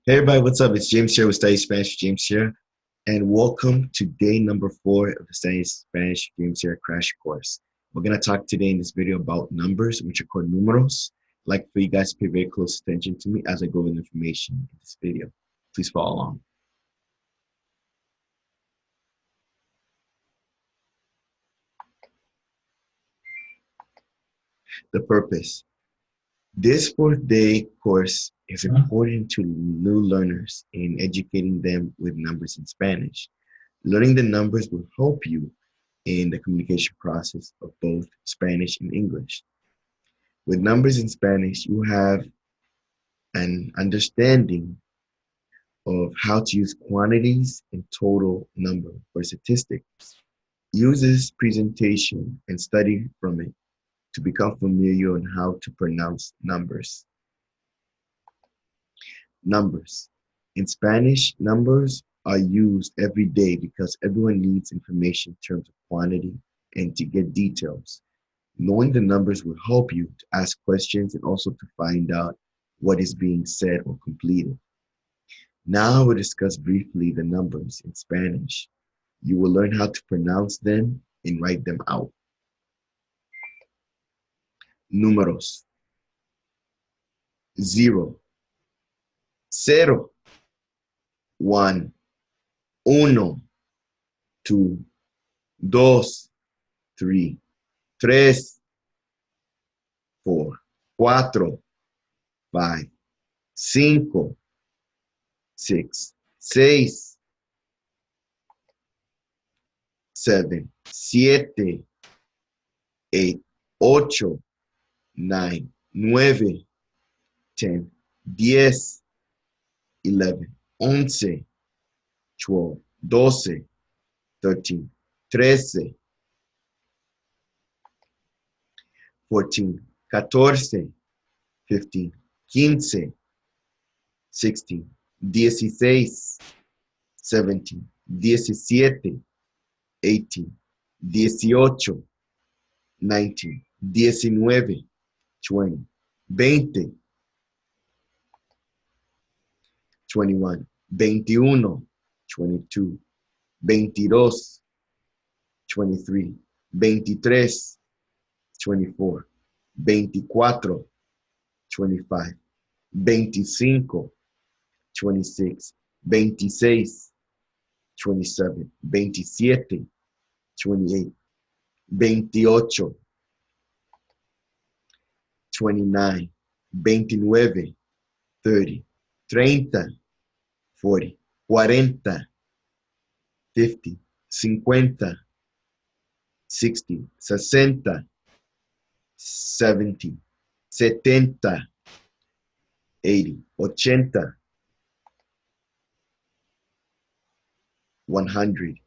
Hey everybody, what's up? It's James here with Study Spanish. James here, and welcome to day number 4 of the Study Spanish James here crash course. We're gonna talk today in this video about numbers, which are called números. I'd like for you guys to pay very close attention to me as I go over the information in this video. Please follow along. The purpose. This 4th-day course is important to new learners in educating them with numbers in Spanish. Learning the numbers will help you in the communication process of both Spanish and English. With numbers in Spanish, you have an understanding of how to use quantities and total number or statistics. Use this presentation and study from it to become familiar on how to pronounce numbers. Numbers. In Spanish, numbers are used every day because everyone needs information in terms of quantity and to get details. Knowing the numbers will help you to ask questions and also to find out what is being said or completed. Now I will discuss briefly the numbers in Spanish. You will learn how to pronounce them and write them out. Números. 0, 0, 1, 1, 2, 2, 3, 3, 4, 4, 5, 5, 6, 6, 7, 7, 8, 8, 9, 9, 10, 10, 11, 11, 12, 12, 13, 13, 14, 14, 15, 15, 16, 16, 17, 17, 18, 18, 19, 19, 20, 20, 21, 21, 22, 22, 23, 23, 24, 24, 25, 25, 26, 26, 27, 27, 28, 28, 29, 29, 30, 30, 40, 40, 50, 50, 60, 60, 70, 70, 80, 80, 100, 100,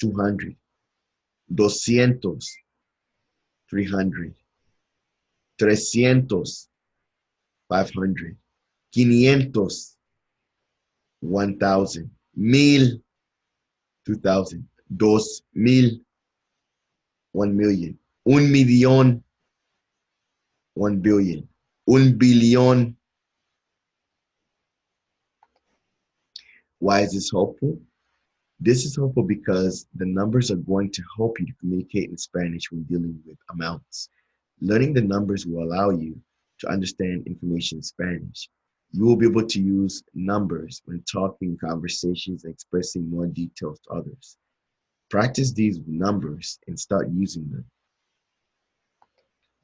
200, 200, 300, 300, 500, 500, 1000, 1000, 2000, 2000, 1 million, 1 million, 1 billion, 1 billion. Why is this helpful? This is helpful because the numbers are going to help you to communicate in Spanish when dealing with amounts. Learning the numbers will allow you to understand information in Spanish. You will be able to use numbers when talking conversations and expressing more details to others. Practice these numbers and start using them.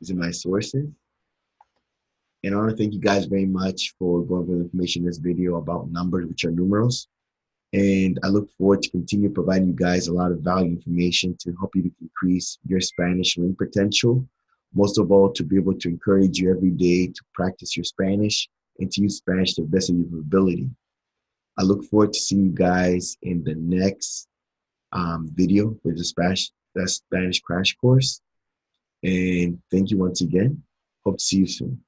These are my sources. And I want to thank you guys very much for going over the information in this video about numbers, which are numerals. And I look forward to continue providing you guys a lot of valuable information to help you to increase your Spanish learning potential. Most of all, to be able to encourage you every day to practice your Spanish and to use Spanish to the best of your ability. I look forward to seeing you guys in the next video with the Spanish crash course. And thank you once again. Hope to see you soon.